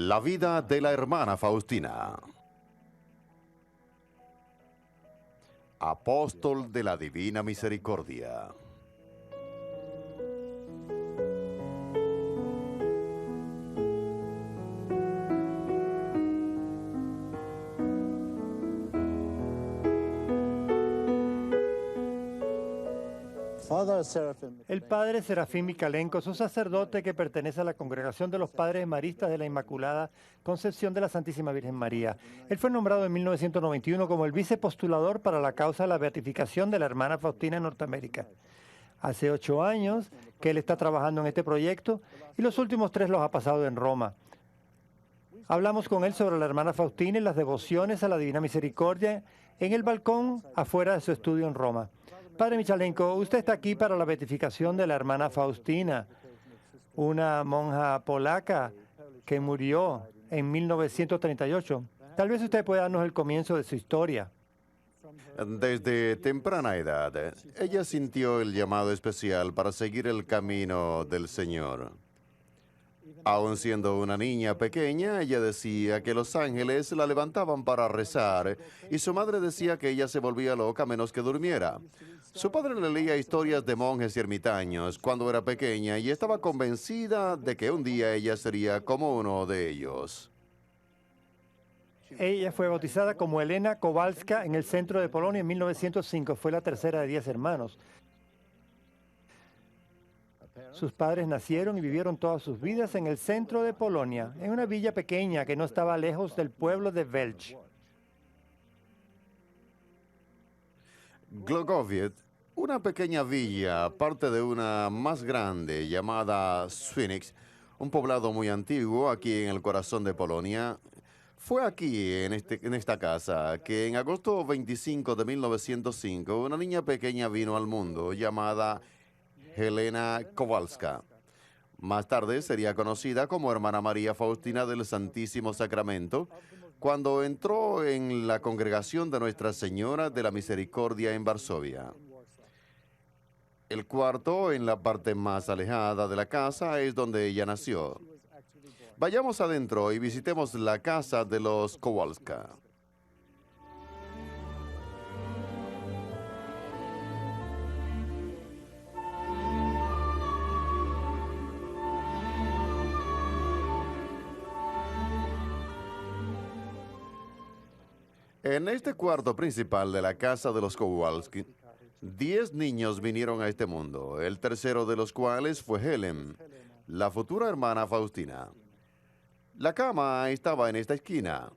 La vida de la hermana Faustina. Apóstol de la Divina Misericordia. El padre Serafín Micalenko es un sacerdote que pertenece a la Congregación de los Padres Maristas de la Inmaculada Concepción de la Santísima Virgen María. Él fue nombrado en 1991 como el vicepostulador para la causa de la beatificación de la hermana Faustina en Norteamérica. Hace 8 años que él está trabajando en este proyecto y los últimos 3 los ha pasado en Roma. Hablamos con él sobre la hermana Faustina y las devociones a la Divina Misericordia en el balcón afuera de su estudio en Roma. Padre Michalenko, usted está aquí para la beatificación de la hermana Faustina, una monja polaca que murió en 1938. Tal vez usted pueda darnos el comienzo de su historia. Desde temprana edad, ella sintió el llamado especial para seguir el camino del Señor. Aun siendo una niña pequeña, ella decía que los ángeles la levantaban para rezar y su madre decía que ella se volvía loca a menos que durmiera. Su padre le leía historias de monjes y ermitaños cuando era pequeña y estaba convencida de que un día ella sería como uno de ellos. Ella fue bautizada como Elena Kowalska en el centro de Polonia en 1905. Fue la tercera de 10 hermanos. Sus padres nacieron y vivieron todas sus vidas en el centro de Polonia, en una villa pequeña que no estaba lejos del pueblo de Welch. Glogowiec, una pequeña villa, parte de una más grande llamada Swinix, un poblado muy antiguo aquí en el corazón de Polonia. Fue aquí, en esta casa, que en agosto 25 de 1905, una niña pequeña vino al mundo llamada Helena Kowalska. Más tarde sería conocida como Hermana María Faustina del Santísimo Sacramento, cuando entró en la congregación de Nuestra Señora de la Misericordia en Varsovia. El cuarto, en la parte más alejada de la casa, es donde ella nació. Vayamos adentro y visitemos la casa de los Kowalska. En este cuarto principal de la casa de los Kowalski, 10 niños vinieron a este mundo, el tercero de los cuales fue Helen, la futura hermana Faustina. La cama estaba en esta esquina.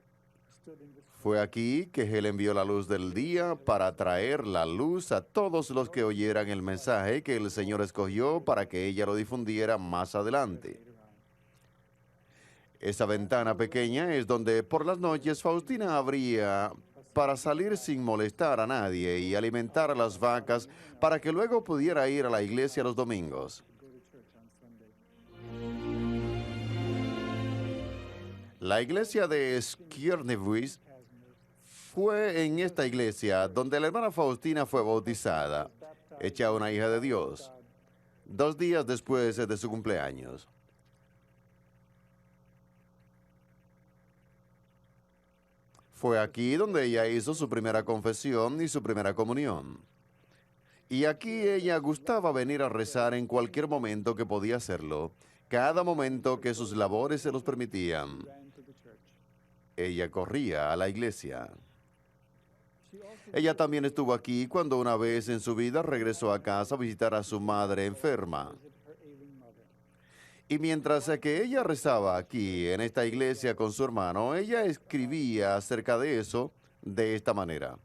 Fue aquí que Helen vio la luz del día para traer la luz a todos los que oyeran el mensaje que el Señor escogió para que ella lo difundiera más adelante. Esa ventana pequeña es donde por las noches Faustina abría para salir sin molestar a nadie y alimentar a las vacas para que luego pudiera ir a la iglesia los domingos. La iglesia de Skierniewice fue en esta iglesia donde la hermana Faustina fue bautizada, hecha una hija de Dios, 2 días después de su cumpleaños. Fue aquí donde ella hizo su primera confesión y su primera comunión. Y aquí ella gustaba venir a rezar en cualquier momento que podía hacerlo, cada momento que sus labores se los permitían. Ella corría a la iglesia. Ella también estuvo aquí cuando una vez en su vida regresó a casa a visitar a su madre enferma. Y mientras que ella rezaba aquí, en esta iglesia con su hermano, ella escribía acerca de eso de esta manera.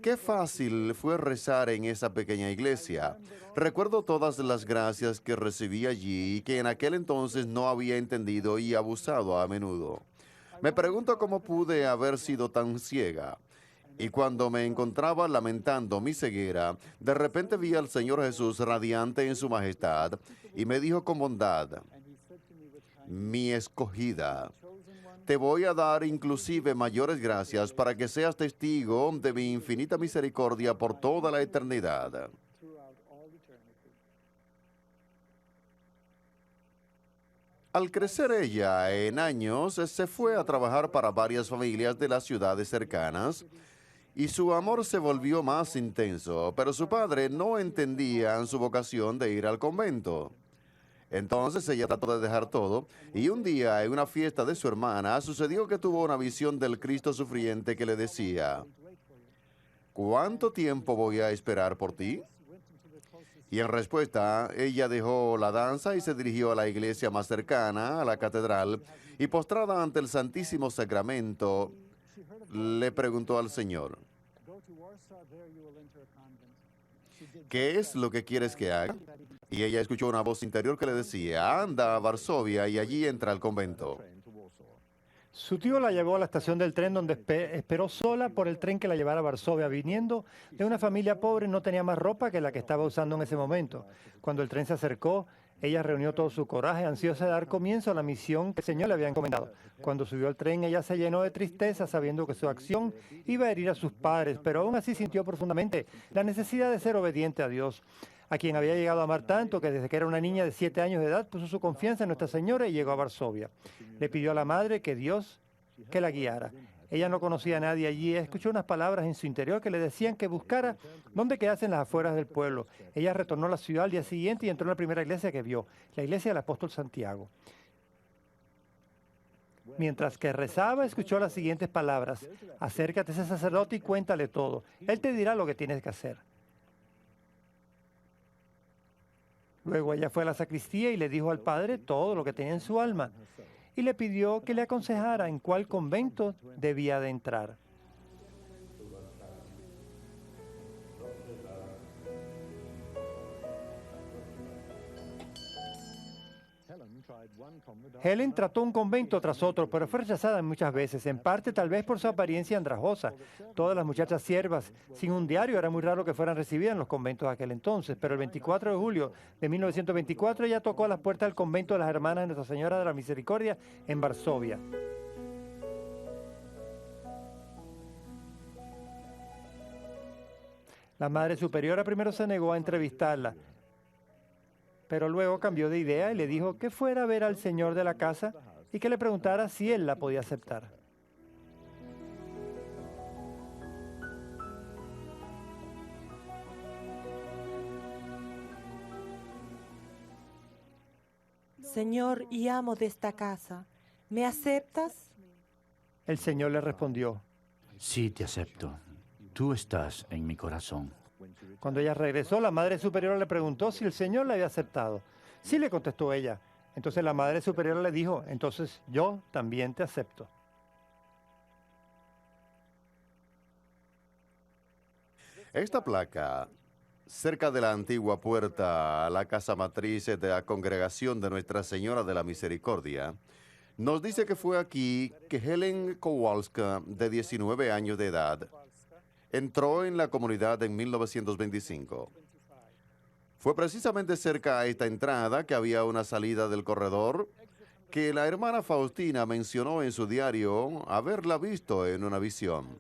Qué fácil fue rezar en esa pequeña iglesia. Recuerdo todas las gracias que recibí allí y que en aquel entonces no había entendido y abusado a menudo. Me pregunto cómo pude haber sido tan ciega. Y cuando me encontraba lamentando mi ceguera, de repente vi al Señor Jesús radiante en su majestad y me dijo con bondad: mi escogida, te voy a dar inclusive mayores gracias para que seas testigo de mi infinita misericordia por toda la eternidad. Al crecer ella en años, se fue a trabajar para varias familias de las ciudades cercanas y su amor se volvió más intenso, pero su padre no entendía su vocación de ir al convento. Entonces ella trató de dejar todo y un día en una fiesta de su hermana sucedió que tuvo una visión del Cristo sufriente que le decía, ¿cuánto tiempo voy a esperar por ti? Y en respuesta, ella dejó la danza y se dirigió a la iglesia más cercana, a la catedral, y postrada ante el Santísimo Sacramento, le preguntó al Señor, ¿qué es lo que quieres que haga? Y ella escuchó una voz interior que le decía, anda a Varsovia y allí entra al convento. Su tío la llevó a la estación del tren donde esperó sola por el tren que la llevara a Varsovia. Viniendo de una familia pobre, no tenía más ropa que la que estaba usando en ese momento. Cuando el tren se acercó, ella reunió todo su coraje, ansiosa de dar comienzo a la misión que el Señor le había encomendado. Cuando subió al tren, ella se llenó de tristeza sabiendo que su acción iba a herir a sus padres, pero aún así sintió profundamente la necesidad de ser obediente a Dios, a quien había llegado a amar tanto que desde que era una niña de 7 años de edad puso su confianza en Nuestra Señora y llegó a Varsovia. Le pidió a la madre que la guiara. Ella no conocía a nadie allí, escuchó unas palabras en su interior que le decían que buscara dónde quedarse en las afueras del pueblo. Ella retornó a la ciudad al día siguiente y entró en la primera iglesia que vio, la iglesia del apóstol Santiago. Mientras que rezaba, escuchó las siguientes palabras: acércate a ese sacerdote y cuéntale todo. Él te dirá lo que tienes que hacer. Luego ella fue a la sacristía y le dijo al padre todo lo que tenía en su alma y le pidió que le aconsejara en cuál convento debía de entrar. Helen trató un convento tras otro, pero fue rechazada muchas veces, en parte tal vez por su apariencia andrajosa. Todas las muchachas siervas sin un diario era muy raro que fueran recibidas en los conventos de aquel entonces, pero el 24 de julio de 1924 ella tocó a las puertas del convento de las Hermanas de Nuestra Señora de la Misericordia en Varsovia. La Madre Superiora primero se negó a entrevistarla, pero luego cambió de idea y le dijo que fuera a ver al señor de la casa y que le preguntara si él la podía aceptar. Señor y amo de esta casa, ¿me aceptas? El señor le respondió. Sí, te acepto. Tú estás en mi corazón. Cuando ella regresó, la Madre Superiora le preguntó si el señor la había aceptado. Sí, le contestó ella. Entonces la Madre Superiora le dijo, entonces yo también te acepto. Esta placa, cerca de la antigua puerta a la casa matriz de la congregación de Nuestra Señora de la Misericordia, nos dice que fue aquí que Helen Kowalska, de 19 años de edad, entró en la comunidad en 1925. Fue precisamente cerca a esta entrada que había una salida del corredor que la hermana Faustina mencionó en su diario haberla visto en una visión.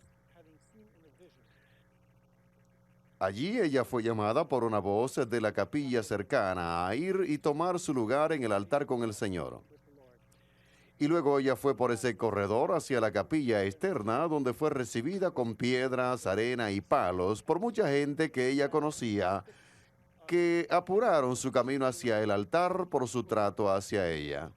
Allí ella fue llamada por una voz de la capilla cercana a ir y tomar su lugar en el altar con el Señor. Y luego ella fue por ese corredor hacia la capilla externa, donde fue recibida con piedras, arena y palos por mucha gente que ella conocía, que apuraron su camino hacia el altar por su trato hacia ella.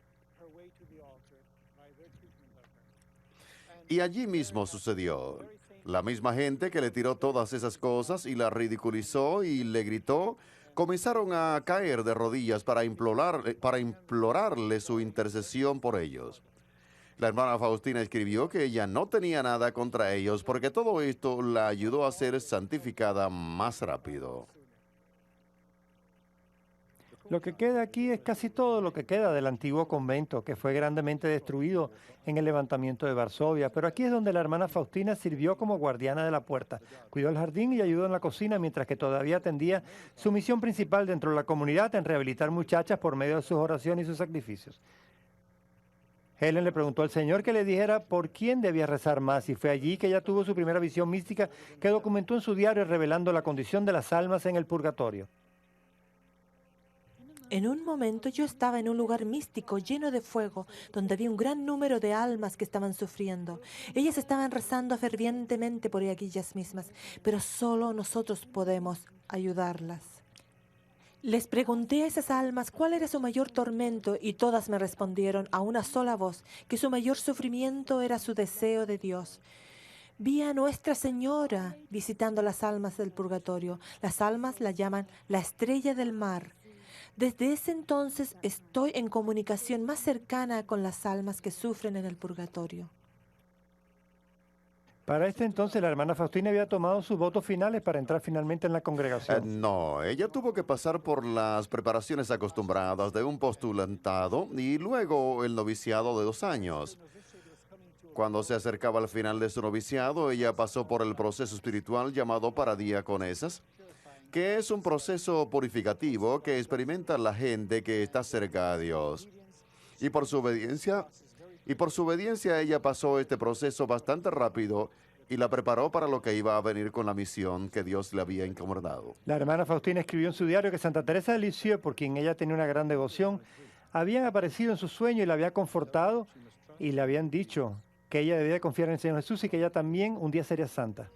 Y allí mismo sucedió. La misma gente que le tiró todas esas cosas y la ridiculizó y le gritó, comenzaron a caer de rodillas para implorarle su intercesión por ellos. La hermana Faustina escribió que ella no tenía nada contra ellos porque todo esto la ayudó a ser santificada más rápido. Lo que queda aquí es casi todo lo que queda del antiguo convento, que fue grandemente destruido en el levantamiento de Varsovia. Pero aquí es donde la hermana Faustina sirvió como guardiana de la puerta, cuidó el jardín y ayudó en la cocina, mientras que todavía atendía su misión principal dentro de la comunidad en rehabilitar muchachas por medio de sus oraciones y sus sacrificios. Helen le preguntó al Señor que le dijera por quién debía rezar más, y fue allí que ella tuvo su primera visión mística que documentó en su diario revelando la condición de las almas en el purgatorio. En un momento yo estaba en un lugar místico lleno de fuego, donde había un gran número de almas que estaban sufriendo. Ellas estaban rezando fervientemente por ellas mismas, pero solo nosotros podemos ayudarlas. Les pregunté a esas almas cuál era su mayor tormento y todas me respondieron a una sola voz que su mayor sufrimiento era su deseo de Dios. Vi a Nuestra Señora visitando las almas del purgatorio. Las almas la llaman la estrella del mar. Desde ese entonces estoy en comunicación más cercana con las almas que sufren en el purgatorio. Para este entonces la hermana Faustina había tomado sus votos finales para entrar finalmente en la congregación. No, ella tuvo que pasar por las preparaciones acostumbradas de un postulantado y luego el noviciado de 2 años. Cuando se acercaba al final de su noviciado, ella pasó por el proceso espiritual llamado paradiaconesas, que es un proceso purificativo que experimenta la gente que está cerca a Dios. Y por su obediencia ella pasó este proceso bastante rápido y la preparó para lo que iba a venir con la misión que Dios le había encomendado. La hermana Faustina escribió en su diario que Santa Teresa de Lisieux, por quien ella tenía una gran devoción, habían aparecido en su sueño y la había confortado y le habían dicho que ella debía confiar en el Señor Jesús y que ella también un día sería santa.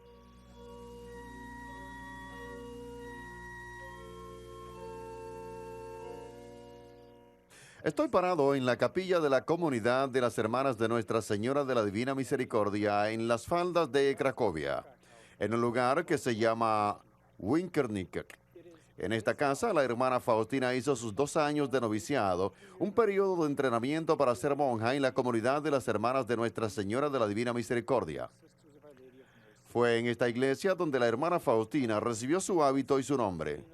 Estoy parado en la capilla de la comunidad de las hermanas de Nuestra Señora de la Divina Misericordia en las faldas de Cracovia, en un lugar que se llama Winkernick. En esta casa, la hermana Faustina hizo sus 2 años de noviciado, un periodo de entrenamiento para ser monja en la comunidad de las hermanas de Nuestra Señora de la Divina Misericordia. Fue en esta iglesia donde la hermana Faustina recibió su hábito y su nombre.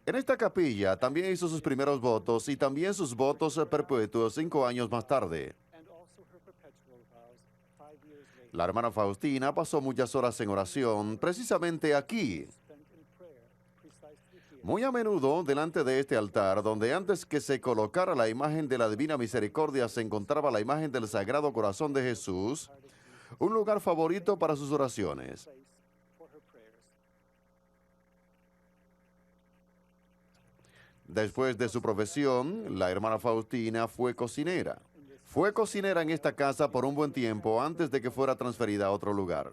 En esta capilla también hizo sus primeros votos y también sus votos perpetuos 5 años más tarde. La hermana Faustina pasó muchas horas en oración, precisamente aquí. Muy a menudo, delante de este altar, donde antes que se colocara la imagen de la Divina Misericordia se encontraba la imagen del Sagrado Corazón de Jesús, un lugar favorito para sus oraciones. Después de su profesión, la hermana Faustina fue cocinera. Fue cocinera en esta casa por un buen tiempo antes de que fuera transferida a otro lugar.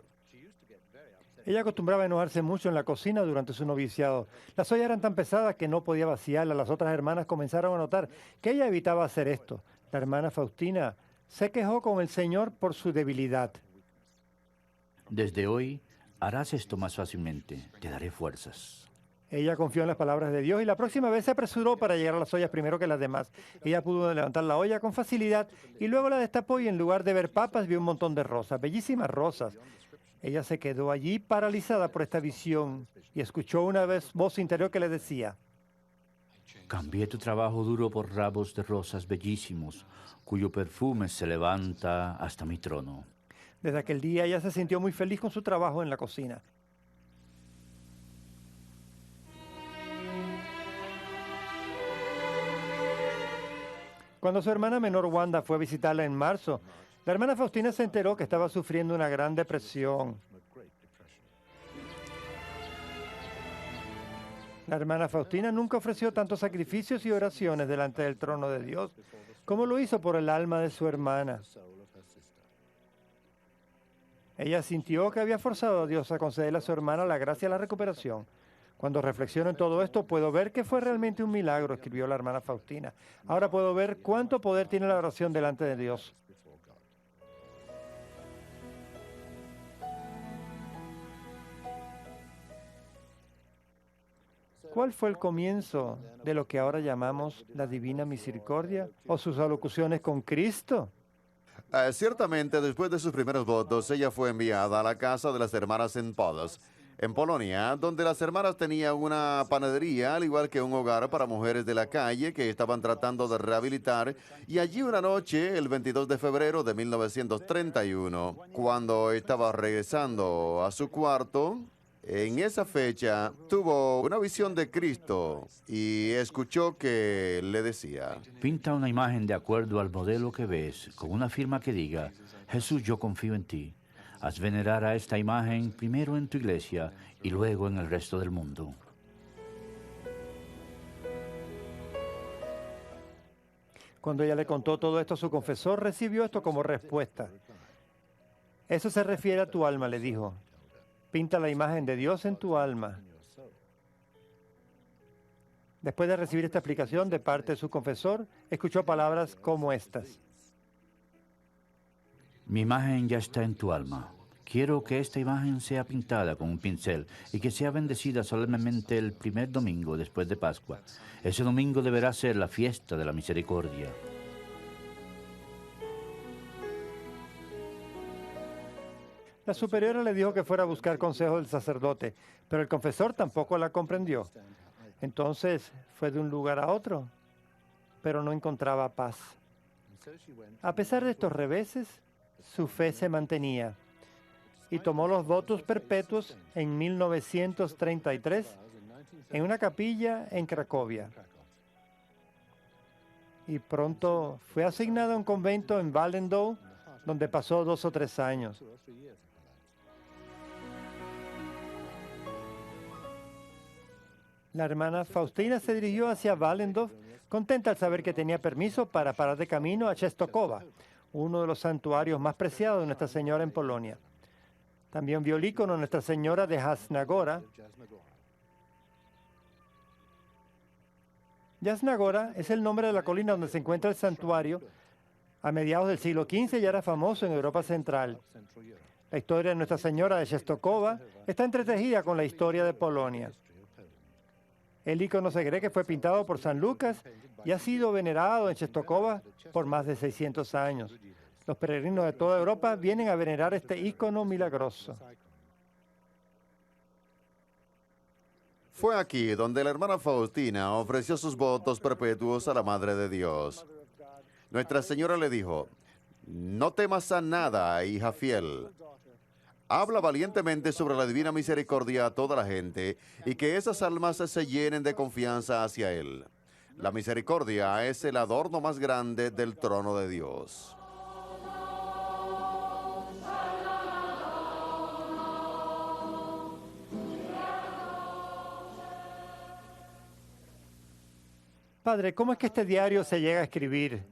Ella acostumbraba a enojarse mucho en la cocina durante su noviciado. Las ollas eran tan pesadas que no podía vaciarlas. Las otras hermanas comenzaron a notar que ella evitaba hacer esto. La hermana Faustina se quejó con el Señor por su debilidad. Desde hoy harás esto más fácilmente. Te daré fuerzas. Ella confió en las palabras de Dios y la próxima vez se apresuró para llegar a las ollas primero que las demás. Ella pudo levantar la olla con facilidad y luego la destapó y en lugar de ver papas vio un montón de rosas, bellísimas rosas. Ella se quedó allí paralizada por esta visión y escuchó una voz interior que le decía: Cambié tu trabajo duro por ramos de rosas bellísimos, cuyo perfume se levanta hasta mi trono. Desde aquel día ella se sintió muy feliz con su trabajo en la cocina. Cuando su hermana menor Wanda fue a visitarla en marzo, la hermana Faustina se enteró que estaba sufriendo una gran depresión. La hermana Faustina nunca ofreció tantos sacrificios y oraciones delante del trono de Dios como lo hizo por el alma de su hermana. Ella sintió que había forzado a Dios a concederle a su hermana la gracia de la recuperación. Cuando reflexiono en todo esto, puedo ver que fue realmente un milagro, escribió la hermana Faustina. Ahora puedo ver cuánto poder tiene la oración delante de Dios. ¿Cuál fue el comienzo de lo que ahora llamamos la Divina Misericordia o sus alocuciones con Cristo? Ciertamente, después de sus primeros votos, ella fue enviada a la casa de las hermanas en Podos, en Polonia, donde las hermanas tenían una panadería, al igual que un hogar para mujeres de la calle que estaban tratando de rehabilitar. Y allí una noche, el 22 de febrero de 1931, cuando estaba regresando a su cuarto, en esa fecha tuvo una visión de Cristo y escuchó que le decía: Pinta una imagen de acuerdo al modelo que ves, con una firma que diga: Jesús, yo confío en ti. Haz venerar a esta imagen primero en tu iglesia y luego en el resto del mundo. Cuando ella le contó todo esto a su confesor, recibió esto como respuesta. Eso se refiere a tu alma, le dijo. Pinta la imagen de Dios en tu alma. Después de recibir esta explicación de parte de su confesor, escuchó palabras como estas. Mi imagen ya está en tu alma. Quiero que esta imagen sea pintada con un pincel y que sea bendecida solemnemente el primer domingo después de Pascua. Ese domingo deberá ser la fiesta de la misericordia. La superiora le dijo que fuera a buscar consejo del sacerdote, pero el confesor tampoco la comprendió. Entonces fue de un lugar a otro, pero no encontraba paz. A pesar de estos reveses, su fe se mantenía y tomó los votos perpetuos en 1933 en una capilla en Cracovia. Y pronto fue asignada a un convento en Wallendow, donde pasó 2 o 3 años. La hermana Faustina se dirigió hacia Wallendow, contenta al saber que tenía permiso para parar de camino a Częstochowa, uno de los santuarios más preciados de Nuestra Señora en Polonia. También vio el ícono Nuestra Señora de Jasna-Góra. Jasna-Góra es el nombre de la colina donde se encuentra el santuario. A mediados del siglo XV ya era famoso en Europa Central. La historia de Nuestra Señora de Częstochowa está entretejida con la historia de Polonia. El ícono se cree que fue pintado por San Lucas y ha sido venerado en Częstochowa por más de 600 años. Los peregrinos de toda Europa vienen a venerar este ícono milagroso. Fue aquí donde la hermana Faustina ofreció sus votos perpetuos a la Madre de Dios. Nuestra Señora le dijo, no temas a nada, hija fiel. Habla valientemente sobre la divina misericordia a toda la gente y que esas almas se llenen de confianza hacia Él. La misericordia es el adorno más grande del trono de Dios. Padre, ¿cómo es que este diario se llega a escribir?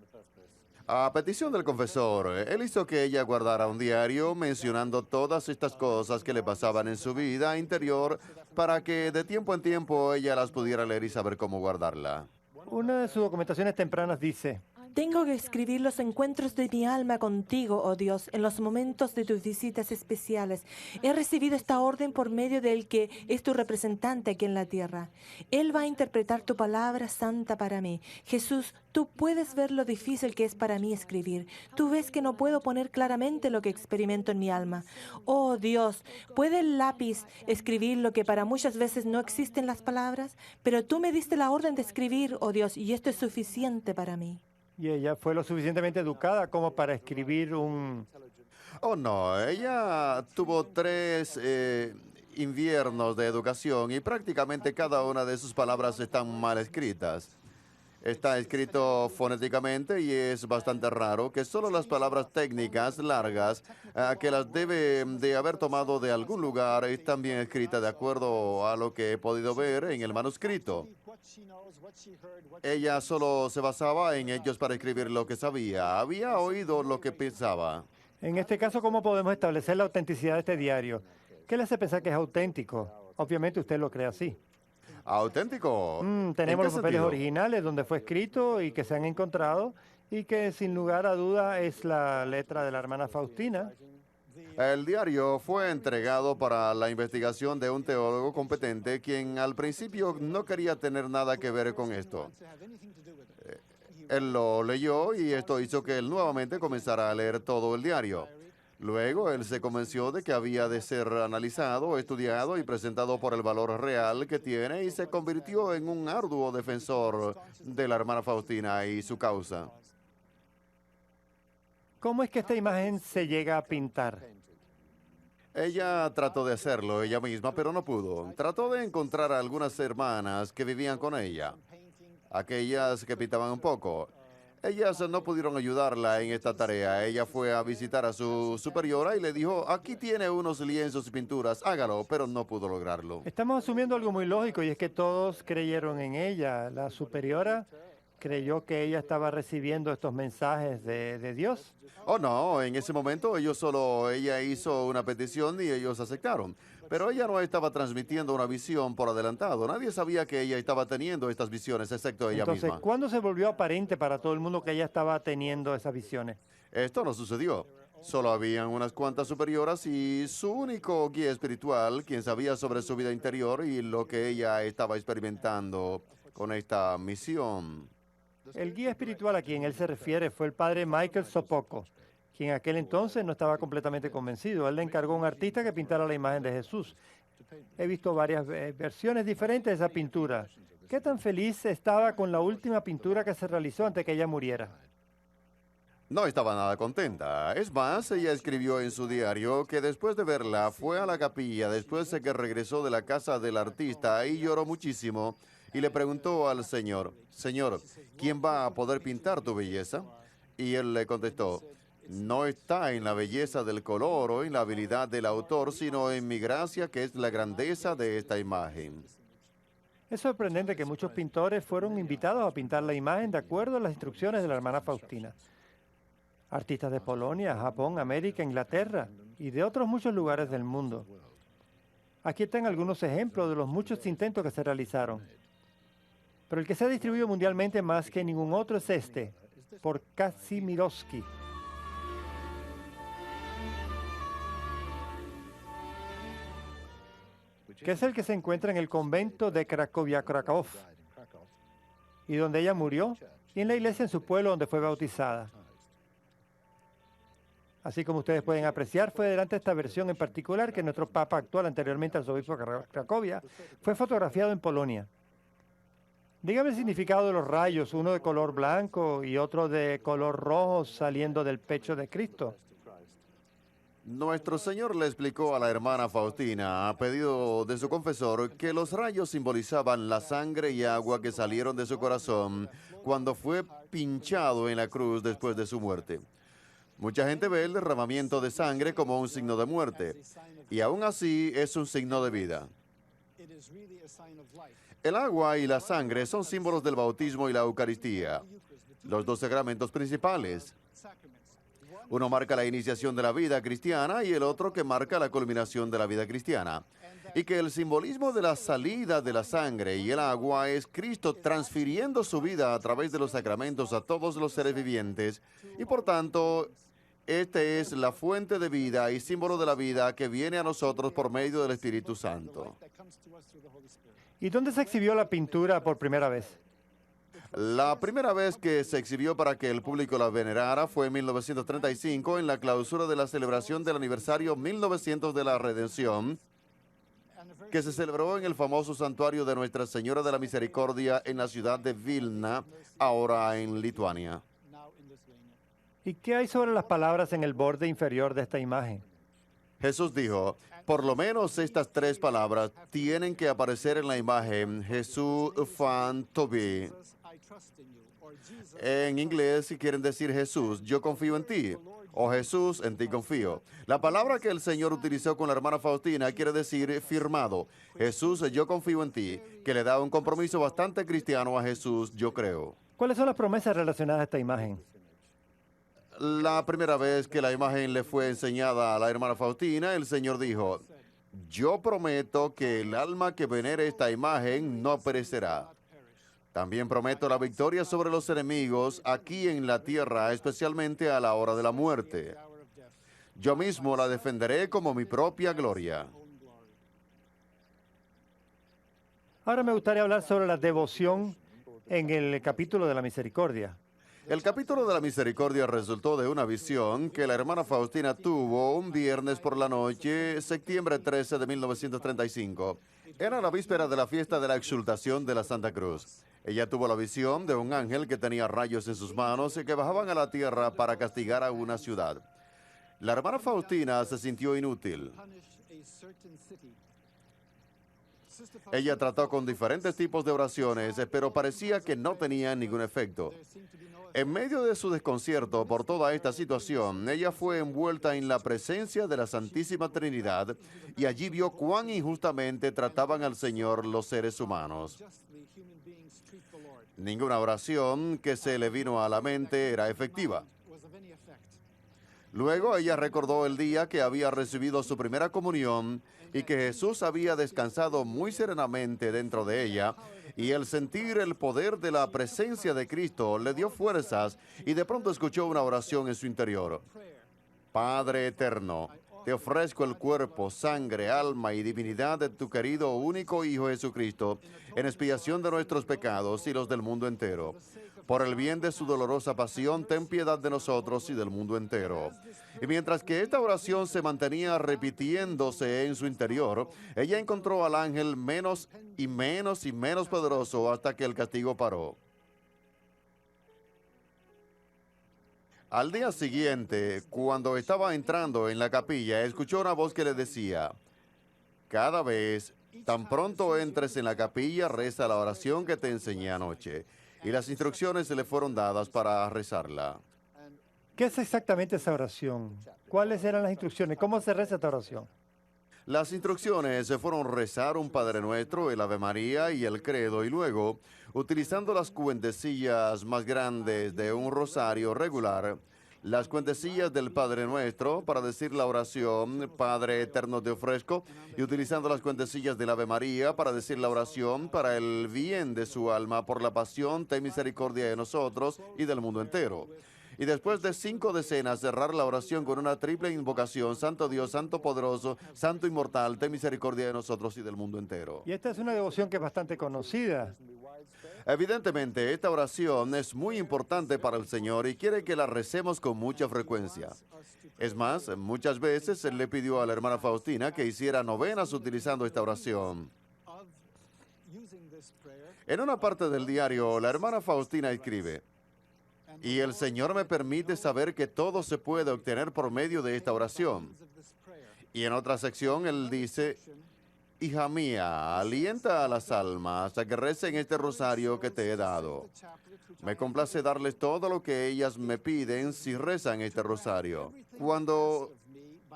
A petición del confesor, él hizo que ella guardara un diario mencionando todas estas cosas que le pasaban en su vida interior para que de tiempo en tiempo ella las pudiera leer y saber cómo guardarla. Una de sus documentaciones tempranas dice, Tengo que escribir los encuentros de mi alma contigo, oh Dios, en los momentos de tus visitas especiales. He recibido esta orden por medio del que es tu representante aquí en la tierra. Él va a interpretar tu palabra santa para mí. Jesús, tú puedes ver lo difícil que es para mí escribir. Tú ves que no puedo poner claramente lo que experimento en mi alma. Oh Dios, ¿puede el lápiz escribir lo que para muchas veces no existen las palabras? Pero tú me diste la orden de escribir, oh Dios, y esto es suficiente para mí. y ella fue lo suficientemente educada como para escribir un... Oh, no, ella tuvo 3 inviernos de educación y prácticamente cada una de sus palabras están mal escritas. Está escrito fonéticamente y es bastante raro que solo las palabras técnicas largas que las debe de haber tomado de algún lugar están bien escritas de acuerdo a lo que he podido ver en el manuscrito. Ella solo se basaba en ellos para escribir lo que sabía. Había oído lo que pensaba. En este caso, ¿cómo podemos establecer la autenticidad de este diario? ¿Qué le hace pensar que es auténtico? Obviamente usted lo cree así. ¿Auténtico? Tenemos ¿En qué los papeles sentido? originales donde fue escrito y que se han encontrado y que sin lugar a duda es la letra de la hermana Faustina. El diario fue entregado para la investigación de un teólogo competente quien al principio no quería tener nada que ver con esto. Él lo leyó y esto hizo que él nuevamente comenzara a leer todo el diario. Luego él se convenció de que había de ser analizado, estudiado y presentado por el valor real que tiene y se convirtió en un arduo defensor de la hermana Faustina y su causa. ¿Cómo es que esta imagen se llega a pintar? Ella trató de hacerlo ella misma, pero no pudo. Trató de encontrar a algunas hermanas que vivían con ella, aquellas que pintaban un poco. Ellas no pudieron ayudarla en esta tarea. Ella fue a visitar a su superiora y le dijo, aquí tiene unos lienzos y pinturas, hágalo, pero no pudo lograrlo. Estamos asumiendo algo muy lógico y es que todos creyeron en ella. La superiora creyó que ella estaba recibiendo estos mensajes de Dios. Oh, no, en ese momento ella hizo una petición y ellos aceptaron. Pero ella no estaba transmitiendo una visión por adelantado. Nadie sabía que ella estaba teniendo estas visiones, excepto ella Entonces, misma. ¿cuándo se volvió aparente para todo el mundo que ella estaba teniendo esas visiones? Esto no sucedió. Solo habían unas cuantas superioras y su único guía espiritual, quien sabía sobre su vida interior y lo que ella estaba experimentando con esta misión. El guía espiritual a quien él se refiere fue el padre Michael Sopoco, quien en aquel entonces no estaba completamente convencido. Él le encargó a un artista que pintara la imagen de Jesús. He visto varias versiones diferentes de esa pintura. ¿Qué tan feliz estaba con la última pintura que se realizó antes que ella muriera? No estaba nada contenta. Es más, ella escribió en su diario que después de verla fue a la capilla después de que regresó de la casa del artista y lloró muchísimo y le preguntó al Señor, Señor, ¿quién va a poder pintar tu belleza? Y él le contestó, no está en la belleza del color o en la habilidad del autor, sino en mi gracia, que es la grandeza de esta imagen. Es sorprendente que muchos pintores fueron invitados a pintar la imagen de acuerdo a las instrucciones de la hermana Faustina. Artistas de Polonia, Japón, América, Inglaterra y de otros muchos lugares del mundo. Aquí están algunos ejemplos de los muchos intentos que se realizaron. Pero el que se ha distribuido mundialmente más que ningún otro es este, por Kazimierowski. Que es el que se encuentra en el convento de Cracovia, Krakow, y donde ella murió, y en la iglesia en su pueblo donde fue bautizada. Así como ustedes pueden apreciar, fue delante de esta versión en particular que nuestro Papa actual, anteriormente arzobispo de Cracovia, fue fotografiado en Polonia. Dígame el significado de los rayos, uno de color blanco y otro de color rojo saliendo del pecho de Cristo. Nuestro Señor le explicó a la hermana Faustina, a pedido de su confesor, que los rayos simbolizaban la sangre y agua que salieron de su corazón cuando fue pinchado en la cruz después de su muerte. Mucha gente ve el derramamiento de sangre como un signo de muerte, y aún así es un signo de vida. El agua y la sangre son símbolos del bautismo y la Eucaristía, los dos sacramentos principales. Uno marca la iniciación de la vida cristiana y el otro que marca la culminación de la vida cristiana. Y que el simbolismo de la salida de la sangre y el agua es Cristo transfiriendo su vida a través de los sacramentos a todos los seres vivientes. Y por tanto, este es la fuente de vida y símbolo de la vida que viene a nosotros por medio del Espíritu Santo. ¿Y dónde se exhibió la pintura por primera vez? La primera vez que se exhibió para que el público la venerara fue en 1935 en la clausura de la celebración del aniversario 1900 de la Redención, que se celebró en el famoso santuario de Nuestra Señora de la Misericordia en la ciudad de Vilna, ahora en Lituania. ¿Y qué hay sobre las palabras en el borde inferior de esta imagen? Jesús dijo, por lo menos estas tres palabras tienen que aparecer en la imagen, Jesús fan tobi. En inglés quieren decir Jesús, yo confío en ti, o Jesús, en ti confío. La palabra que el Señor utilizó con la hermana Faustina quiere decir firmado. Jesús, yo confío en ti, que le da un compromiso bastante cristiano a Jesús, yo creo. ¿Cuáles son las promesas relacionadas a esta imagen? La primera vez que la imagen le fue enseñada a la hermana Faustina, el Señor dijo, yo prometo que el alma que venere esta imagen no perecerá. También prometo la victoria sobre los enemigos aquí en la tierra, especialmente a la hora de la muerte. Yo mismo la defenderé como mi propia gloria. Ahora me gustaría hablar sobre la devoción en el capítulo de la misericordia. El capítulo de la misericordia resultó de una visión que la hermana Faustina tuvo un viernes por la noche, septiembre 13 de 1935. Era la víspera de la fiesta de la exaltación de la Santa Cruz. Ella tuvo la visión de un ángel que tenía rayos en sus manos y que bajaban a la tierra para castigar a una ciudad. La hermana Faustina se sintió inútil. Ella trató con diferentes tipos de oraciones, pero parecía que no tenían ningún efecto. En medio de su desconcierto por toda esta situación, ella fue envuelta en la presencia de la Santísima Trinidad y allí vio cuán injustamente trataban al Señor los seres humanos. Ninguna oración que se le vino a la mente era efectiva. Luego ella recordó el día que había recibido su primera comunión y que Jesús había descansado muy serenamente dentro de ella, y el sentir el poder de la presencia de Cristo le dio fuerzas y de pronto escuchó una oración en su interior. Padre eterno, te ofrezco el cuerpo, sangre, alma y divinidad de tu querido único Hijo Jesucristo, en expiación de nuestros pecados y los del mundo entero. Por el bien de su dolorosa pasión, ten piedad de nosotros y del mundo entero. Y mientras que esta oración se mantenía repitiéndose en su interior, ella encontró al ángel menos y menos y menos poderoso hasta que el castigo paró. Al día siguiente, cuando estaba entrando en la capilla, escuchó una voz que le decía: cada vez, tan pronto entres en la capilla, reza la oración que te enseñé anoche. Y las instrucciones se le fueron dadas para rezarla. ¿Qué es exactamente esa oración? ¿Cuáles eran las instrucciones? ¿Cómo se reza esta oración? Las instrucciones se fueron rezar un Padre Nuestro, el Ave María y el Credo, y luego, utilizando las cuentecillas más grandes de un rosario regular, las cuentecillas del Padre Nuestro para decir la oración Padre eterno te ofrezco, y utilizando las cuentecillas del Ave María para decir la oración para el bien de su alma por la pasión, ten misericordia de nosotros y del mundo entero. Y después de 5 decenas, cerrar la oración con una triple invocación: Santo Dios, Santo Poderoso, Santo Inmortal, ten misericordia de nosotros y del mundo entero. Y esta es una devoción que es bastante conocida. Evidentemente, esta oración es muy importante para el Señor y quiere que la recemos con mucha frecuencia. Es más, muchas veces Él le pidió a la hermana Faustina que hiciera novenas utilizando esta oración. En una parte del diario, la hermana Faustina escribe: y el Señor me permite saber que todo se puede obtener por medio de esta oración. Y en otra sección, él dice: hija mía, alienta a las almas a que recen este rosario que te he dado. Me complace darles todo lo que ellas me piden si rezan este rosario. Cuando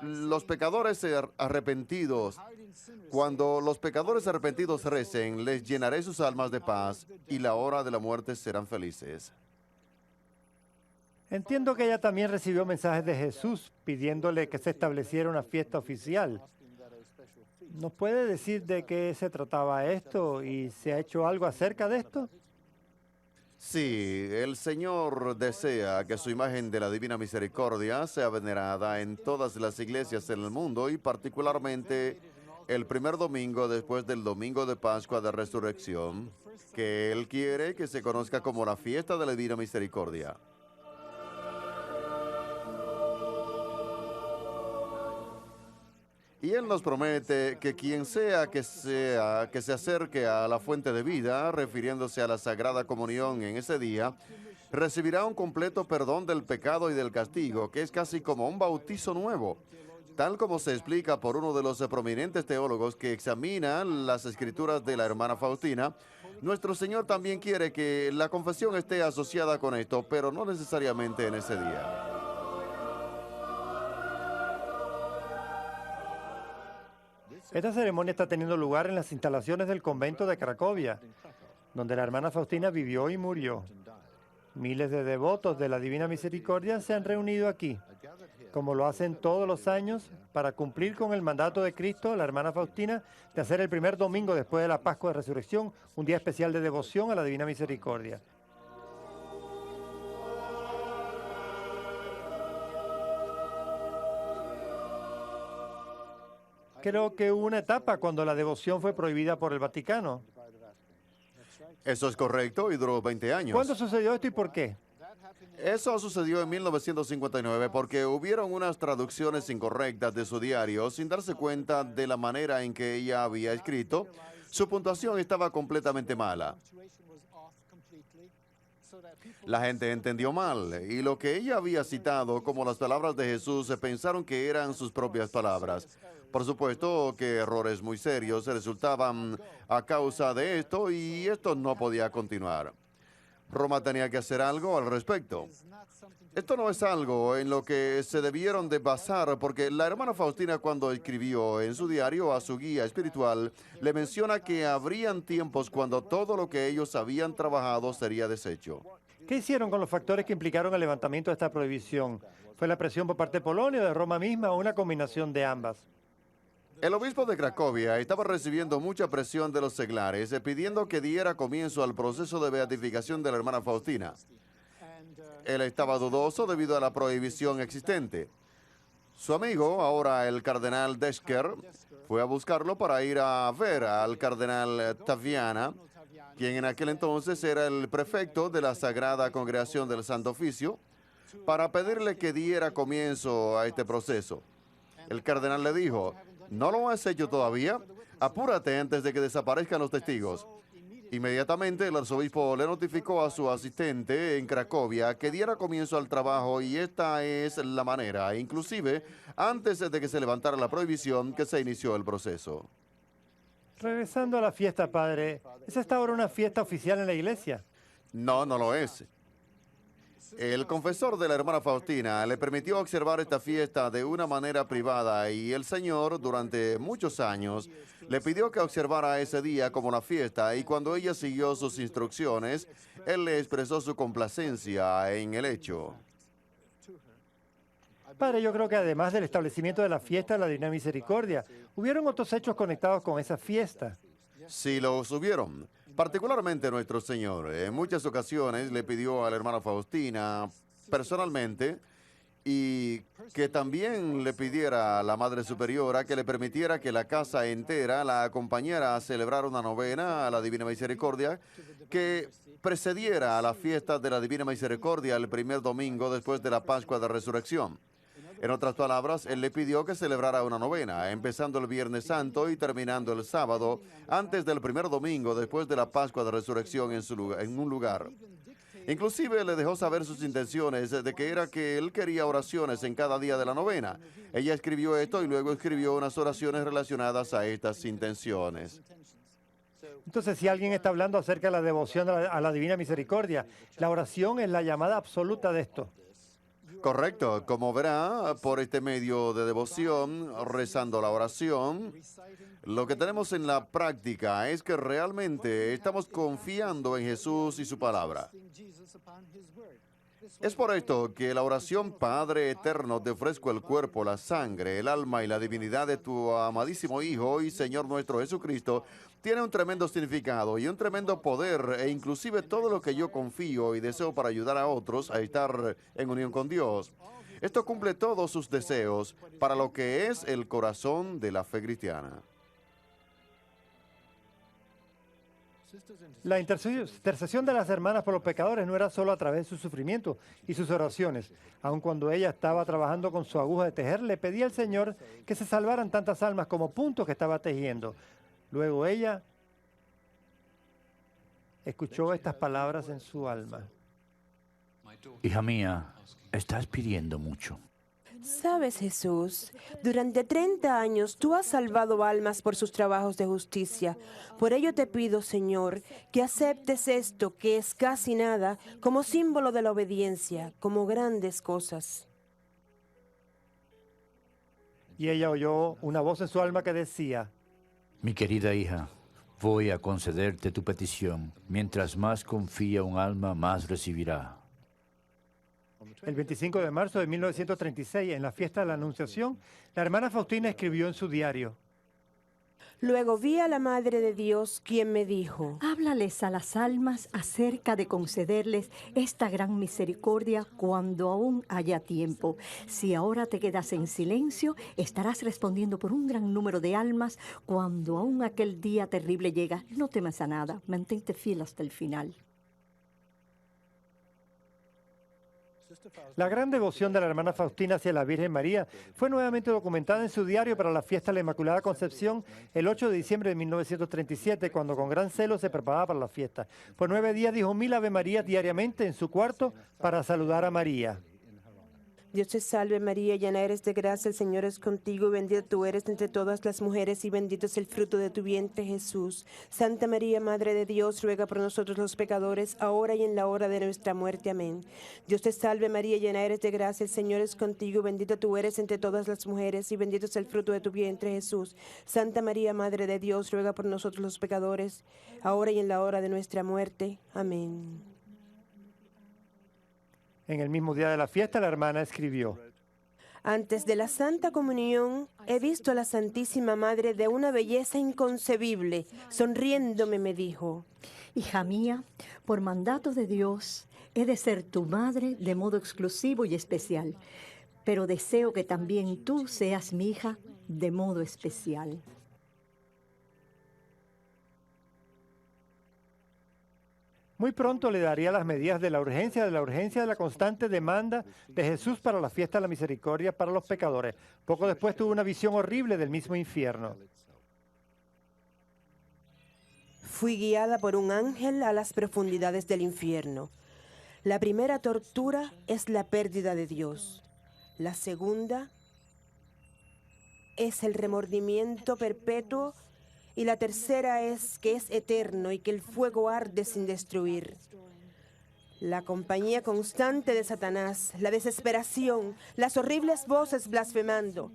los pecadores arrepentidos recen, les llenaré sus almas de paz y la hora de la muerte serán felices. Entiendo que ella también recibió mensajes de Jesús pidiéndole que se estableciera una fiesta oficial. ¿Nos puede decir de qué se trataba esto y se ha hecho algo acerca de esto? Sí, el Señor desea que su imagen de la Divina Misericordia sea venerada en todas las iglesias en el mundo y particularmente el primer domingo después del domingo de Pascua de Resurrección, que Él quiere que se conozca como la fiesta de la Divina Misericordia. Y Él nos promete que quien sea que se acerque a la fuente de vida, refiriéndose a la Sagrada Comunión en ese día, recibirá un completo perdón del pecado y del castigo, que es casi como un bautizo nuevo. Tal como se explica por uno de los prominentes teólogos que examinan las escrituras de la hermana Faustina, nuestro Señor también quiere que la confesión esté asociada con esto, pero no necesariamente en ese día. Esta ceremonia está teniendo lugar en las instalaciones del convento de Cracovia, donde la hermana Faustina vivió y murió. Miles de devotos de la Divina Misericordia se han reunido aquí, como lo hacen todos los años, para cumplir con el mandato de Cristo, la hermana Faustina, de hacer el primer domingo después de la Pascua de Resurrección un día especial de devoción a la Divina Misericordia. Creo que hubo una etapa cuando la devoción fue prohibida por el Vaticano. Eso es correcto y duró 20 años. ¿Cuándo sucedió esto y por qué? Eso sucedió en 1959 porque hubieron unas traducciones incorrectas de su diario sin darse cuenta de la manera en que ella había escrito. Su puntuación estaba completamente mala. La gente entendió mal y lo que ella había citado como las palabras de Jesús se pensaron que eran sus propias palabras. Por supuesto que errores muy serios resultaban a causa de esto y esto no podía continuar. Roma tenía que hacer algo al respecto. Esto no es algo en lo que se debieron de basar, porque la hermana Faustina, cuando escribió en su diario a su guía espiritual, le menciona que habrían tiempos cuando todo lo que ellos habían trabajado sería deshecho. ¿Qué hicieron con los factores que implicaron el levantamiento de esta prohibición? ¿Fue la presión por parte de Polonia o de Roma misma o una combinación de ambas? El obispo de Cracovia estaba recibiendo mucha presión de los seglares, pidiendo que diera comienzo al proceso de beatificación de la hermana Faustina. Él estaba dudoso debido a la prohibición existente. Su amigo, ahora el cardenal Deschker, fue a buscarlo para ir a ver al cardenal Taviana, quien en aquel entonces era el prefecto de la Sagrada Congregación del Santo Oficio, para pedirle que diera comienzo a este proceso. El cardenal le dijo: ¿no lo has hecho todavía? Apúrate antes de que desaparezcan los testigos. Inmediatamente el arzobispo le notificó a su asistente en Cracovia que diera comienzo al trabajo y esta es la manera, inclusive antes de que se levantara la prohibición, que se inició el proceso. Regresando a la fiesta, padre, ¿es esta ahora una fiesta oficial en la iglesia? No, no lo es. El confesor de la hermana Faustina le permitió observar esta fiesta de una manera privada y el Señor, durante muchos años, le pidió que observara ese día como una fiesta y cuando ella siguió sus instrucciones, Él le expresó su complacencia en el hecho. Padre, yo creo que además del establecimiento de la fiesta de la Divina Misericordia, hubieron otros hechos conectados con esa fiesta. Sí los hubieron, particularmente nuestro Señor. En muchas ocasiones le pidió a la hermana Faustina personalmente y que también le pidiera a la Madre Superiora que le permitiera que la casa entera la acompañara a celebrar una novena a la Divina Misericordia que precediera a la fiesta de la Divina Misericordia el primer domingo después de la Pascua de Resurrección. En otras palabras, él le pidió que celebrara una novena, empezando el Viernes Santo y terminando el sábado, antes del primer domingo después de la Pascua de Resurrección en un lugar. Inclusive le dejó saber sus intenciones de que era que él quería oraciones en cada día de la novena. Ella escribió esto y luego escribió unas oraciones relacionadas a estas intenciones. Entonces, si alguien está hablando acerca de la devoción a la Divina Misericordia, la oración es la llamada absoluta de esto. Correcto, como verá, por este medio de devoción, rezando la oración, lo que tenemos en la práctica es que realmente estamos confiando en Jesús y su palabra. Es por esto que la oración: Padre eterno, te ofrezco el cuerpo, la sangre, el alma y la divinidad de tu amadísimo Hijo y Señor nuestro Jesucristo, tiene un tremendo significado y un tremendo poder, e inclusive todo lo que yo confío y deseo para ayudar a otros a estar en unión con Dios. Esto cumple todos sus deseos para lo que es el corazón de la fe cristiana. La intercesión de las hermanas por los pecadores no era solo a través de su sufrimiento y sus oraciones. Aun cuando ella estaba trabajando con su aguja de tejer, le pedía al Señor que se salvaran tantas almas como puntos que estaba tejiendo. Luego ella escuchó estas palabras en su alma. Hija mía, estás pidiendo mucho. Sabes, Jesús, durante 30 años tú has salvado almas por sus trabajos de justicia. Por ello te pido, Señor, que aceptes esto, que es casi nada, como símbolo de la obediencia, como grandes cosas. Y ella oyó una voz en su alma que decía: Mi querida hija, voy a concederte tu petición. Mientras más confía un alma, más recibirá. El 25 de marzo de 1936, en la fiesta de la Anunciación, la hermana Faustina escribió en su diario: Luego vi a la Madre de Dios, quien me dijo: Háblales a las almas acerca de concederles esta gran misericordia cuando aún haya tiempo. Si ahora te quedas en silencio, estarás respondiendo por un gran número de almas cuando aún aquel día terrible llega. No temas a nada, mantente fiel hasta el final. La gran devoción de la hermana Faustina hacia la Virgen María fue nuevamente documentada en su diario para la fiesta de la Inmaculada Concepción el 8 de diciembre de 1937, cuando con gran celo se preparaba para la fiesta. Por 9 días dijo 1000 Ave Marías diariamente en su cuarto para saludar a María. Dios te salve María, llena eres de gracia, el Señor es contigo, bendita tú eres entre todas las mujeres y bendito es el fruto de tu vientre Jesús. Santa María, Madre de Dios, ruega por nosotros los pecadores, ahora y en la hora de nuestra muerte. Amén. Dios te salve María, llena eres de gracia, el Señor es contigo, bendita tú eres entre todas las mujeres y bendito es el fruto de tu vientre Jesús. Santa María, Madre de Dios, ruega por nosotros los pecadores, ahora y en la hora de nuestra muerte. Amén. En el mismo día de la fiesta, la hermana escribió: Antes de la Santa Comunión, he visto a la Santísima Madre de una belleza inconcebible. Sonriéndome me dijo: Hija mía, por mandato de Dios, he de ser tu madre de modo exclusivo y especial, pero deseo que también tú seas mi hija de modo especial. Muy pronto le daría las medidas de la urgencia de la constante demanda de Jesús para la fiesta de la misericordia para los pecadores. Poco después tuvo una visión horrible del mismo infierno. Fui guiada por un ángel a las profundidades del infierno. La primera tortura es la pérdida de Dios. La segunda es el remordimiento perpetuo. Y la tercera es que es eterno y que el fuego arde sin destruir. La compañía constante de Satanás, la desesperación, las horribles voces blasfemando.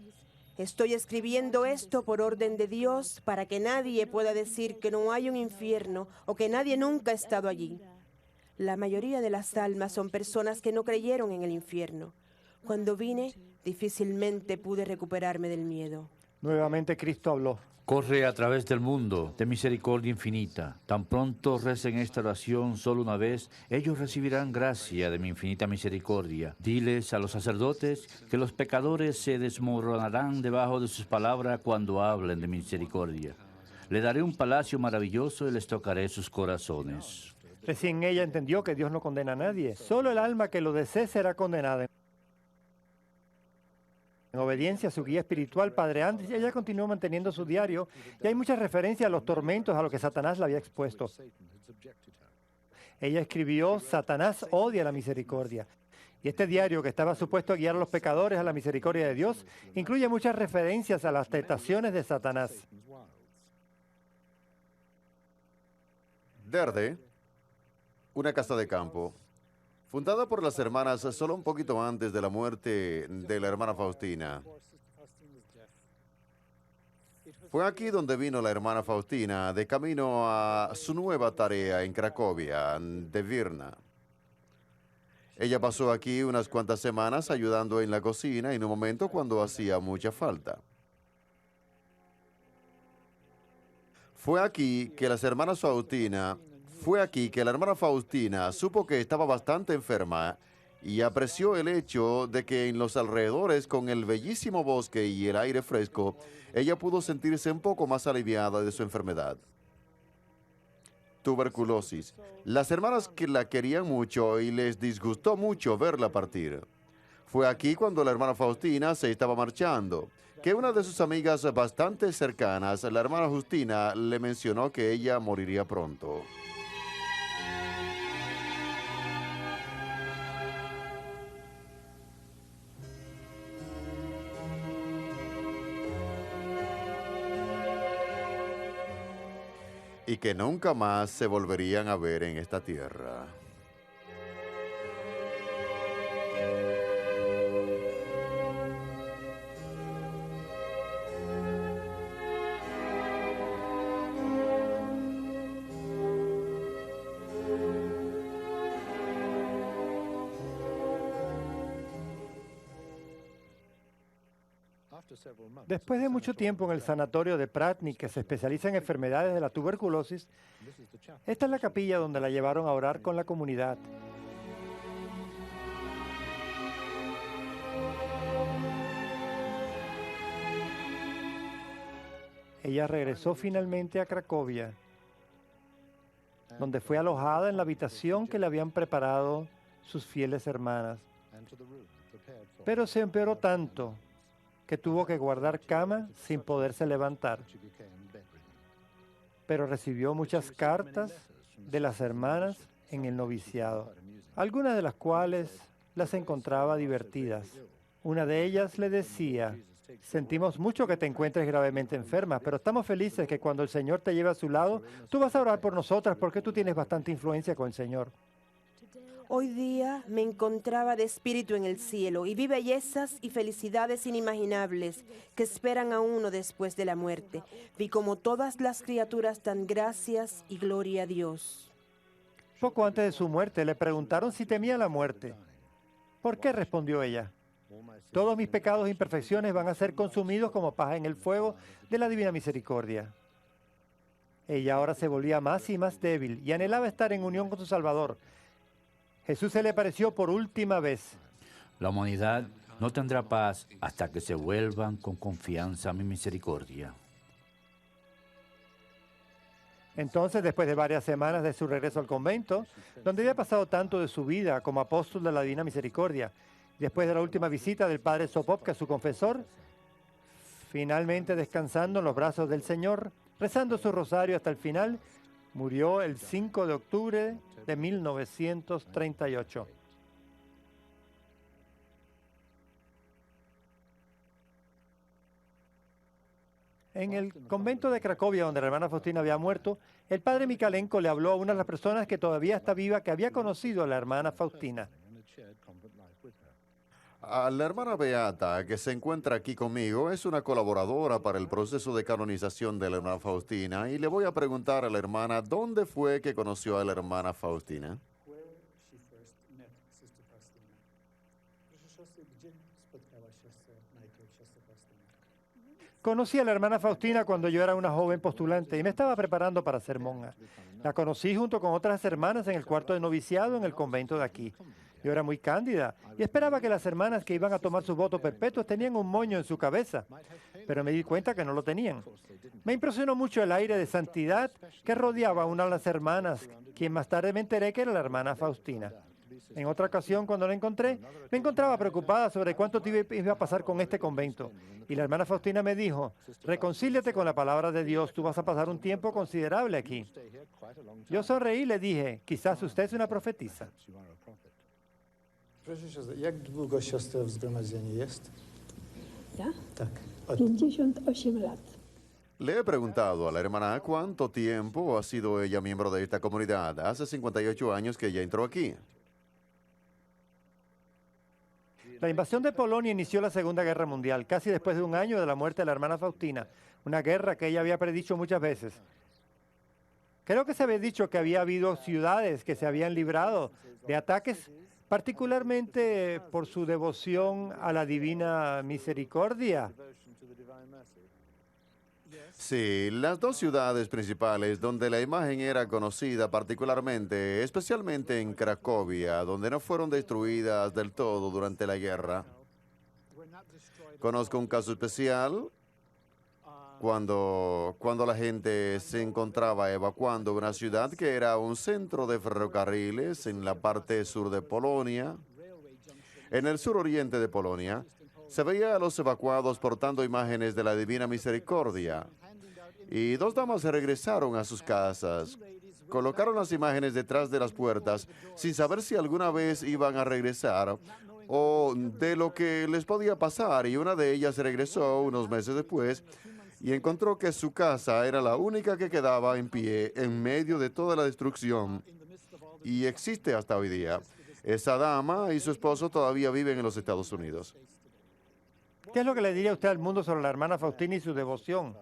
Estoy escribiendo esto por orden de Dios para que nadie pueda decir que no hay un infierno o que nadie nunca ha estado allí. La mayoría de las almas son personas que no creyeron en el infierno. Cuando vine, difícilmente pude recuperarme del miedo. Nuevamente Cristo habló: Corre a través del mundo de misericordia infinita. Tan pronto recen esta oración solo una vez, ellos recibirán gracia de mi infinita misericordia. Diles a los sacerdotes que los pecadores se desmoronarán debajo de sus palabras cuando hablen de misericordia. Le daré un palacio maravilloso y les tocaré sus corazones. Recién ella entendió que Dios no condena a nadie. Solo el alma que lo desee será condenada. En obediencia a su guía espiritual, Padre Andrés, ella continuó manteniendo su diario y hay muchas referencias a los tormentos a los que Satanás la había expuesto. Ella escribió: Satanás odia la misericordia. Y este diario, que estaba supuesto a guiar a los pecadores a la misericordia de Dios, incluye muchas referencias a las tentaciones de Satanás. Derde, una casa de campo, fundada por las hermanas solo un poquito antes de la muerte de la hermana Faustina. Fue aquí donde vino la hermana Faustina de camino a su nueva tarea en Cracovia, de Vilna. Ella pasó aquí unas cuantas semanas ayudando en la cocina en un momento cuando hacía mucha falta. Fue aquí que la hermana Faustina supo que estaba bastante enferma y apreció el hecho de que en los alrededores, con el bellísimo bosque y el aire fresco, ella pudo sentirse un poco más aliviada de su enfermedad. Tuberculosis. Las hermanas que la querían mucho y les disgustó mucho verla partir. Fue aquí cuando la hermana Faustina se estaba marchando, que una de sus amigas bastante cercanas, la hermana Justina, le mencionó que ella moriría pronto. Y que nunca más se volverían a ver en esta tierra. Después de mucho tiempo en el sanatorio de Pratny, que se especializa en enfermedades de la tuberculosis, esta es la capilla donde la llevaron a orar con la comunidad. Ella regresó finalmente a Cracovia, donde fue alojada en la habitación que le habían preparado sus fieles hermanas. Pero se empeoró tanto que tuvo que guardar cama sin poderse levantar. Pero recibió muchas cartas de las hermanas en el noviciado, algunas de las cuales las encontraba divertidas. Una de ellas le decía: sentimos mucho que te encuentres gravemente enferma, pero estamos felices que cuando el Señor te lleve a su lado, tú vas a orar por nosotras porque tú tienes bastante influencia con el Señor. Hoy día me encontraba de espíritu en el cielo y vi bellezas y felicidades inimaginables que esperan a uno después de la muerte. Vi como todas las criaturas dan gracias y gloria a Dios. Poco antes de su muerte le preguntaron si temía la muerte. ¿Por qué?, respondió ella. Todos mis pecados e imperfecciones van a ser consumidos como paja en el fuego de la divina misericordia. Ella ahora se volvía más y más débil y anhelaba estar en unión con su Salvador. Jesús se le apareció por última vez. La humanidad no tendrá paz hasta que se vuelvan con confianza a mi misericordia. Entonces, después de varias semanas de su regreso al convento, donde había pasado tanto de su vida como apóstol de la Divina Misericordia, después de la última visita del padre Sopopka, su confesor, finalmente descansando en los brazos del Señor, rezando su rosario hasta el final, murió el 5 de octubre de 1938. En el convento de Cracovia, donde la hermana Faustina había muerto, el padre Mikalenko le habló a una de las personas que todavía está viva, que había conocido a la hermana Faustina. A la hermana Beata, que se encuentra aquí conmigo, es una colaboradora para el proceso de canonización de la hermana Faustina, y le voy a preguntar a la hermana dónde fue que conoció a la hermana Faustina. Conocí a la hermana Faustina cuando yo era una joven postulante y me estaba preparando para ser monja. La conocí junto con otras hermanas en el cuarto de noviciado en el convento de aquí. Yo era muy cándida y esperaba que las hermanas que iban a tomar sus votos perpetuos tenían un moño en su cabeza, pero me di cuenta que no lo tenían. Me impresionó mucho el aire de santidad que rodeaba a una de las hermanas, quien más tarde me enteré que era la hermana Faustina. En otra ocasión, cuando la encontré, me encontraba preocupada sobre cuánto tiempo iba a pasar con este convento. Y la hermana Faustina me dijo: reconcíliate con la palabra de Dios, tú vas a pasar un tiempo considerable aquí. Yo sonreí y le dije: quizás usted es una profetisa. Proszę siostry, jak długo siostra w zgromadzeniu jest? Ja? Tak. 58 lat. Le he preguntado a la hermana cuánto tiempo ha sido ella miembro de esta comunidad. Hace 58 años que ella entró aquí. La invasión de Polonia inició la Segunda Guerra Mundial, casi después de un año de la muerte de la hermana Faustina, una guerra que ella había predicho muchas veces. Creo que se había dicho que había habido ciudades que se habían librado de ataques, particularmente por su devoción a la Divina Misericordia. Sí, las dos ciudades principales donde la imagen era conocida particularmente, especialmente en Cracovia, donde no fueron destruidas del todo durante la guerra. Conozco un caso especial cuando la gente se encontraba evacuando una ciudad que era un centro de ferrocarriles en la parte sur de Polonia. En el suroriente de Polonia, se veía a los evacuados portando imágenes de la Divina Misericordia. Y dos damas se regresaron a sus casas, colocaron las imágenes detrás de las puertas sin saber si alguna vez iban a regresar o de lo que les podía pasar. Y una de ellas regresó unos meses después y encontró que su casa era la única que quedaba en pie en medio de toda la destrucción. Y existe hasta hoy día. Esa dama y su esposo todavía viven en los Estados Unidos. ¿Qué es lo que le diría usted al mundo sobre la hermana Faustina y su devoción?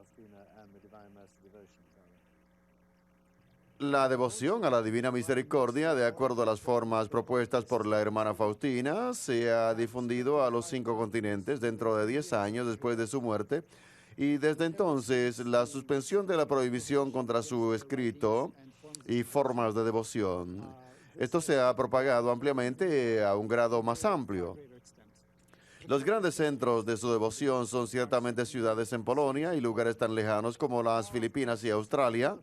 La devoción a la Divina Misericordia, de acuerdo a las formas propuestas por la hermana Faustina, se ha difundido a los 5 continentes dentro de 10 años después de su muerte, y desde entonces la suspensión de la prohibición contra su escrito y formas de devoción. Esto se ha propagado ampliamente a un grado más amplio. Los grandes centros de su devoción son ciertamente ciudades en Polonia y lugares tan lejanos como las Filipinas y Australia.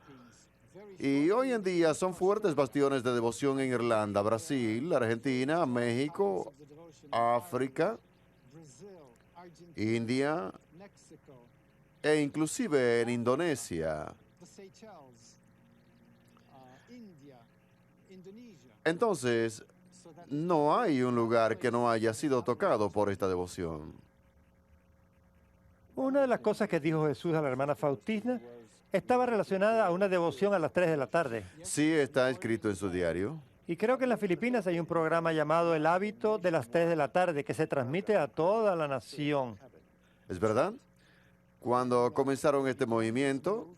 Y hoy en día son fuertes bastiones de devoción en Irlanda, Brasil, Argentina, México, África, India e inclusive en Indonesia. Entonces, No hay un lugar que no haya sido tocado por esta devoción. Una de las cosas que dijo Jesús a la hermana Faustina estaba relacionada a una devoción a las 3 de la tarde. Sí está escrito en su diario. Y creo que en las Filipinas hay un programa llamado El Hábito de las 3 de la tarde que se transmite a toda la nación. ¿Es verdad? Cuando comenzaron este movimiento,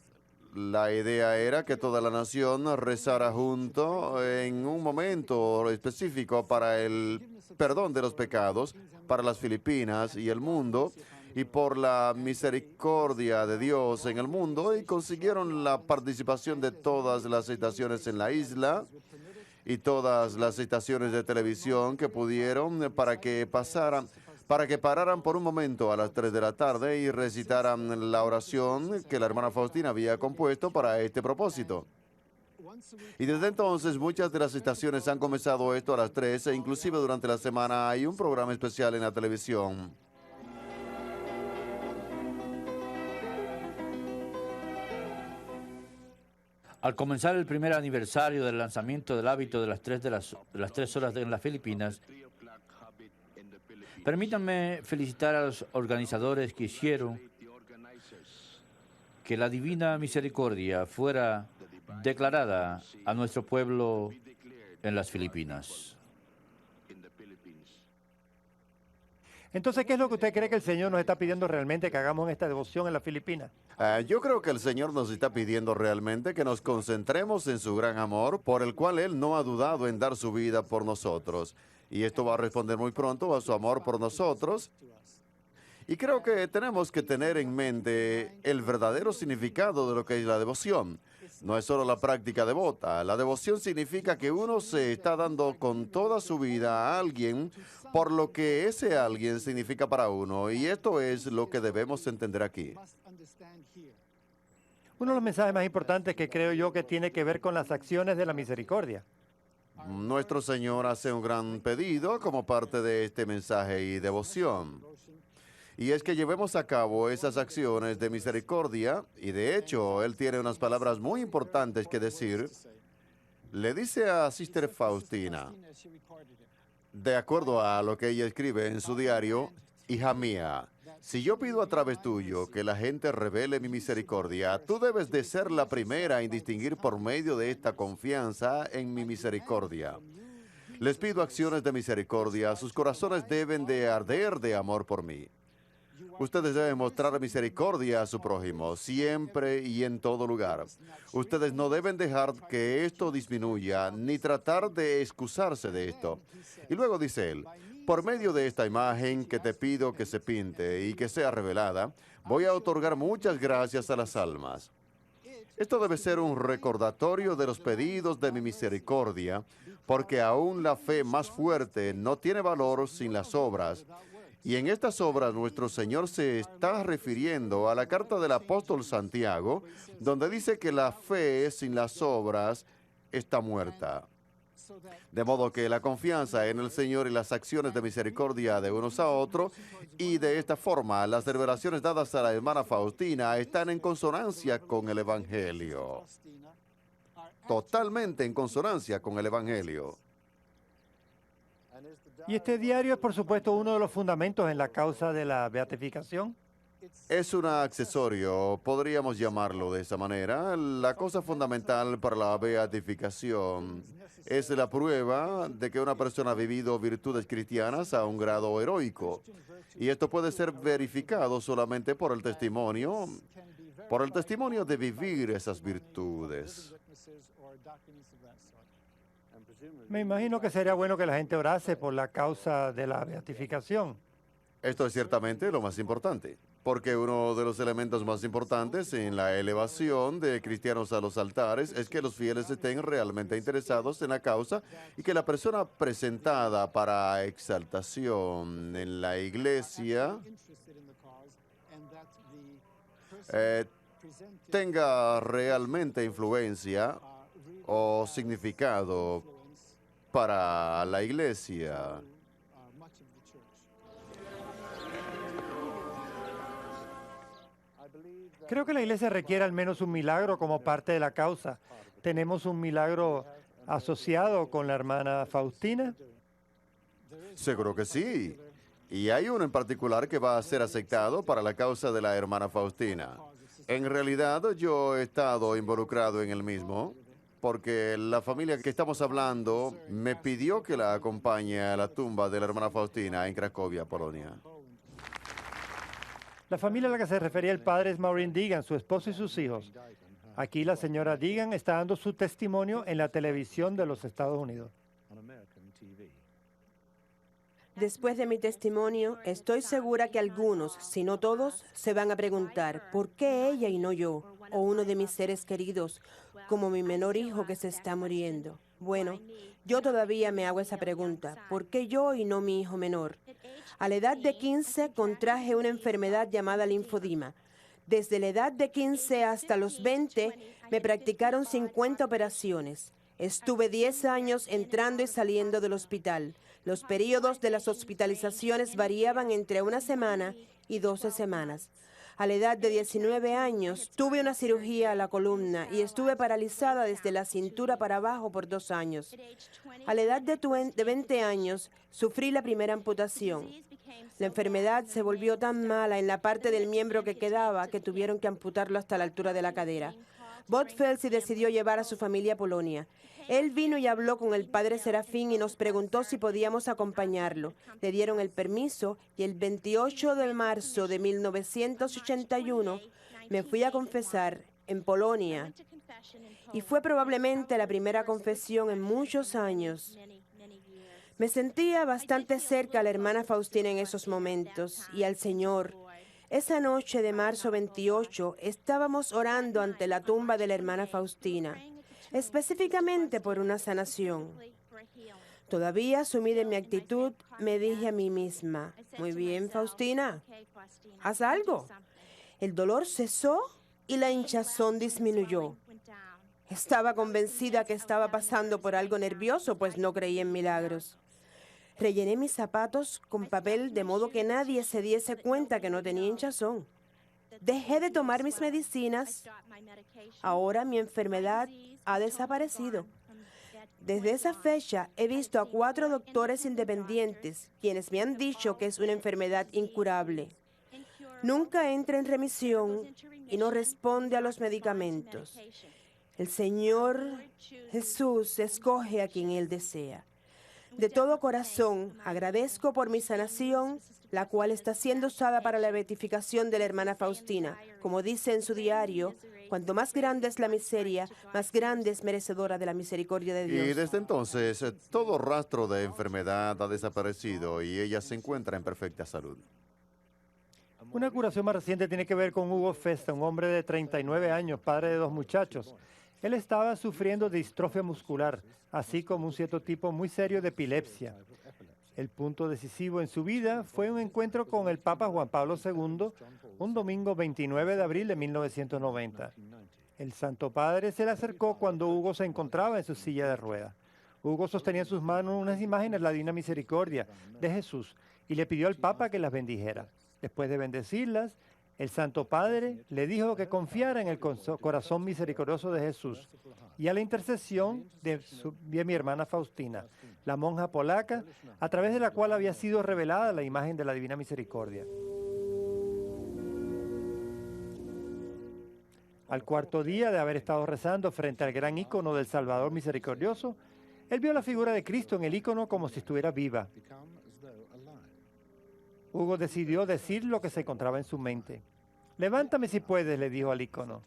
la idea era que toda la nación rezara junto en un momento específico para el perdón de los pecados, para las Filipinas y el mundo, y por la misericordia de Dios en el mundo, y consiguieron la participación de todas las estaciones en la isla y todas las estaciones de televisión que pudieron para que pararan por un momento a las 3 de la tarde y recitaran la oración que la hermana Faustina había compuesto para este propósito. Y desde entonces muchas de las estaciones han comenzado esto a las 3 e inclusive durante la semana hay un programa especial en la televisión. Al comenzar el primer aniversario del lanzamiento del hábito de las 3 horas en las Filipinas, permítanme felicitar a los organizadores que hicieron que la divina misericordia fuera declarada a nuestro pueblo en las Filipinas. Entonces, ¿qué es lo que usted cree que el Señor nos está pidiendo realmente que hagamos en esta devoción en las Filipinas? Yo creo que el Señor nos está pidiendo realmente que nos concentremos en su gran amor, por el cual Él no ha dudado en dar su vida por nosotros. Y esto va a responder muy pronto a su amor por nosotros. Y creo que tenemos que tener en mente el verdadero significado de lo que es la devoción. No es solo la práctica devota. La devoción significa que uno se está dando con toda su vida a alguien por lo que ese alguien significa para uno. Y esto es lo que debemos entender aquí. Uno de los mensajes más importantes que creo yo que tiene que ver con las acciones de la misericordia. Nuestro Señor hace un gran pedido como parte de este mensaje y devoción. Y es que llevemos a cabo esas acciones de misericordia, y de hecho, Él tiene unas palabras muy importantes que decir. Le dice a Sister Faustina, de acuerdo a lo que ella escribe en su diario, hija mía, si yo pido a través tuyo que la gente revele mi misericordia, tú debes de ser la primera en distinguir por medio de esta confianza en mi misericordia. Les pido acciones de misericordia, sus corazones deben de arder de amor por mí. Ustedes deben mostrar misericordia a su prójimo, siempre y en todo lugar. Ustedes no deben dejar que esto disminuya, ni tratar de excusarse de esto. Y luego dice él, por medio de esta imagen que te pido que se pinte y que sea revelada, voy a otorgar muchas gracias a las almas. Esto debe ser un recordatorio de los pedidos de mi misericordia, porque aún la fe más fuerte no tiene valor sin las obras. Y en estas obras nuestro Señor se está refiriendo a la carta del apóstol Santiago, donde dice que la fe sin las obras está muerta. De modo que la confianza en el Señor y las acciones de misericordia de unos a otros, y de esta forma las revelaciones dadas a la hermana Faustina están en consonancia con el Evangelio. Totalmente en consonancia con el Evangelio. Y este diario es, por supuesto, uno de los fundamentos en la causa de la beatificación. Es un accesorio, podríamos llamarlo de esa manera. La cosa fundamental para la beatificación es la prueba de que una persona ha vivido virtudes cristianas a un grado heroico. Y esto puede ser verificado solamente por el testimonio de vivir esas virtudes. Me imagino que sería bueno que la gente orase por la causa de la beatificación. Esto es ciertamente lo más importante, porque uno de los elementos más importantes en la elevación de cristianos a los altares es que los fieles estén realmente interesados en la causa y que la persona presentada para exaltación en la iglesia tenga realmente influencia o significado para la iglesia. Creo que la iglesia requiere al menos un milagro como parte de la causa. Tenemos un milagro asociado con la hermana Faustina. Seguro que sí. Y hay uno en particular que va a ser aceptado para la causa de la hermana Faustina. En realidad, yo he estado involucrado en el mismo, porque la familia que estamos hablando me pidió que la acompañe a la tumba de la hermana Faustina en Cracovia, Polonia. La familia a la que se refería el padre es Maureen Deegan, su esposo y sus hijos. Aquí la señora Deegan está dando su testimonio en la televisión de los Estados Unidos. Después de mi testimonio, estoy segura que algunos, si no todos, se van a preguntar, ¿por qué ella y no yo? O uno de mis seres queridos, como mi menor hijo que se está muriendo. Bueno, yo todavía me hago esa pregunta, ¿por qué yo y no mi hijo menor? A la edad de 15 contraje una enfermedad llamada linfodima. Desde la edad de 15 hasta los 20 me practicaron 50 operaciones. Estuve 10 años entrando y saliendo del hospital. Los periodos de las hospitalizaciones variaban entre una semana y 12 semanas. A la edad de 19 años tuve una cirugía a la columna y estuve paralizada desde la cintura para abajo por 2 años. A la edad de 20 años sufrí la primera amputación. La enfermedad se volvió tan mala en la parte del miembro que quedaba que tuvieron que amputarlo hasta la altura de la cadera. Bob Felsi decidió llevar a su familia a Polonia. Él vino y habló con el padre Serafín y nos preguntó si podíamos acompañarlo. Le dieron el permiso y el 28 de marzo de 1981 me fui a confesar en Polonia. Y fue probablemente la primera confesión en muchos años. Me sentía bastante cerca a la hermana Faustina en esos momentos y al Señor. Esa noche de marzo 28 estábamos orando ante la tumba de la hermana Faustina, específicamente por una sanación. Todavía sumida en mi actitud, me dije a mí misma, muy bien, Faustina, haz algo. El dolor cesó y la hinchazón disminuyó. Estaba convencida que estaba pasando por algo nervioso, pues no creía en milagros. Rellené mis zapatos con papel de modo que nadie se diese cuenta que no tenía hinchazón. Dejé de tomar mis medicinas. Ahora mi enfermedad ha desaparecido. Desde esa fecha he visto a 4 doctores independientes quienes me han dicho que es una enfermedad incurable. Nunca entra en remisión y no responde a los medicamentos. El Señor Jesús escoge a quien Él desea. De todo corazón agradezco por mi sanación, la cual está siendo usada para la beatificación de la hermana Faustina. Como dice en su diario, cuanto más grande es la miseria, más grande es merecedora de la misericordia de Dios. Y desde entonces, todo rastro de enfermedad ha desaparecido y ella se encuentra en perfecta salud. Una curación más reciente tiene que ver con Hugo Festa, un hombre de 39 años, padre de 2 muchachos. Él estaba sufriendo de distrofia muscular, así como un cierto tipo muy serio de epilepsia. El punto decisivo en su vida fue un encuentro con el Papa Juan Pablo II, un domingo 29 de abril de 1990. El Santo Padre se le acercó cuando Hugo se encontraba en su silla de ruedas. Hugo sostenía en sus manos unas imágenes de la Divina Misericordia de Jesús y le pidió al Papa que las bendijera. Después de bendecirlas, el Santo Padre le dijo que confiara en el corazón misericordioso de Jesús y a la intercesión de mi hermana Faustina, la monja polaca, a través de la cual había sido revelada la imagen de la Divina Misericordia. Al 4.º día de haber estado rezando frente al gran ícono del Salvador misericordioso, él vio la figura de Cristo en el ícono como si estuviera viva. Hugo decidió decir lo que se encontraba en su mente. «Levántame si puedes», le dijo al ícono.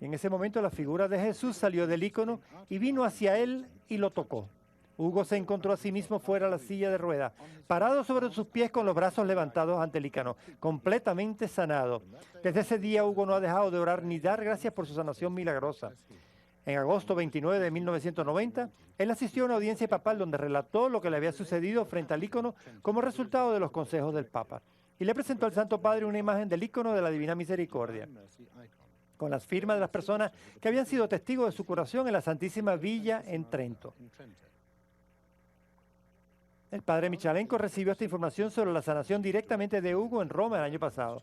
Y en ese momento la figura de Jesús salió del ícono y vino hacia él y lo tocó. Hugo se encontró a sí mismo fuera de la silla de ruedas, parado sobre sus pies con los brazos levantados ante el ícono, completamente sanado. Desde ese día Hugo no ha dejado de orar ni dar gracias por su sanación milagrosa. En agosto 29 de 1990, él asistió a una audiencia papal donde relató lo que le había sucedido frente al ícono como resultado de los consejos del Papa. Y le presentó al Santo Padre una imagen del ícono de la Divina Misericordia, con las firmas de las personas que habían sido testigos de su curación en la Santísima Villa en Trento. El padre Michalenko recibió esta información sobre la sanación directamente de Hugo en Roma el año pasado.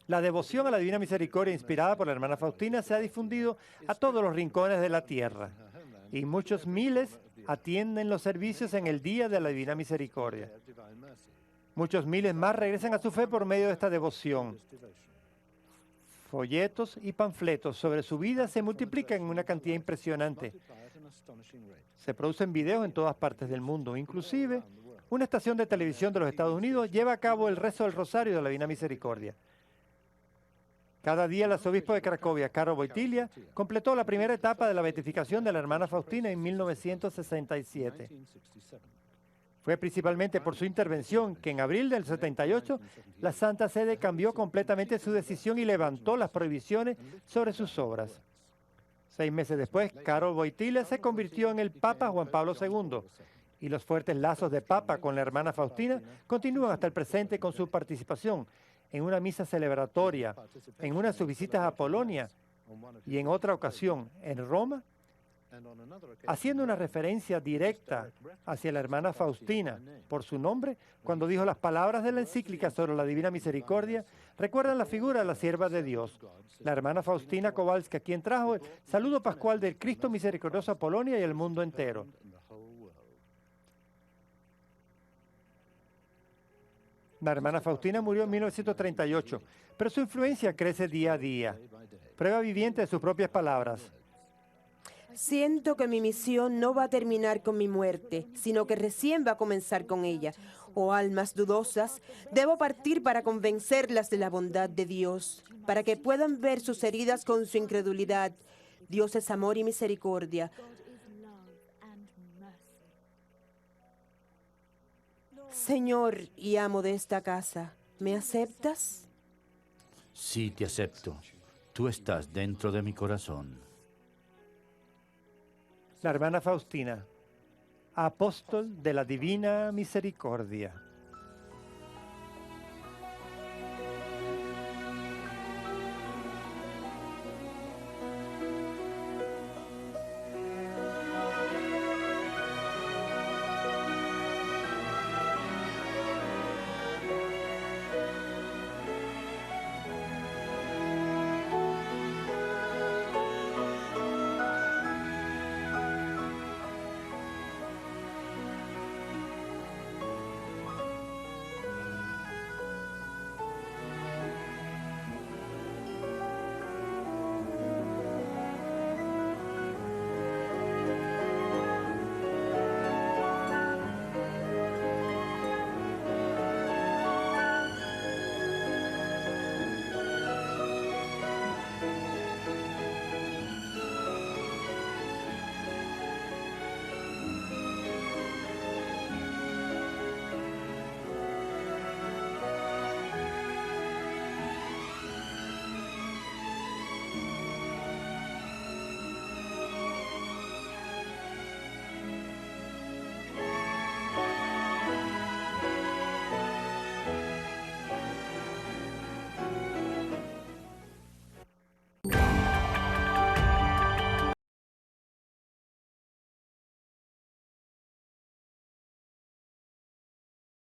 La devoción a la Divina Misericordia inspirada por la hermana Faustina se ha difundido a todos los rincones de la tierra. y muchos miles atienden los servicios en el Día de la Divina Misericordia. Muchos miles más regresan a su fe por medio de esta devoción. Folletos y panfletos sobre su vida se multiplican en una cantidad impresionante. Se producen videos en todas partes del mundo. Inclusive, una estación de televisión de los Estados Unidos lleva a cabo el rezo del Rosario de la Divina Misericordia. Cada día el arzobispo de Cracovia, Karol Wojtyła, completó la primera etapa de la beatificación de la hermana Faustina en 1967. Fue principalmente por su intervención que en abril del 78 la Santa Sede cambió completamente su decisión y levantó las prohibiciones sobre sus obras. 6 meses después, Karol Wojtyła se convirtió en el Papa Juan Pablo II y los fuertes lazos de Papa con la hermana Faustina continúan hasta el presente con su participación en una misa celebratoria, en una de sus visitas a Polonia y en otra ocasión en Roma, haciendo una referencia directa hacia la hermana Faustina por su nombre, cuando dijo las palabras de la encíclica sobre la Divina Misericordia, recuerdan la figura de la sierva de Dios, la hermana Faustina Kowalska, quien trajo el saludo pascual del Cristo misericordioso a Polonia y al mundo entero. La hermana Faustina murió en 1938, pero su influencia crece día a día. Prueba viviente de sus propias palabras. Siento que mi misión no va a terminar con mi muerte, sino que recién va a comenzar con ella. Oh almas dudosas, debo partir para convencerlas de la bondad de Dios, para que puedan ver sus heridas con su incredulidad. Dios es amor y misericordia. Señor y amo de esta casa, ¿me aceptas? Sí, te acepto. Tú estás dentro de mi corazón. La hermana Faustina, apóstol de la Divina Misericordia.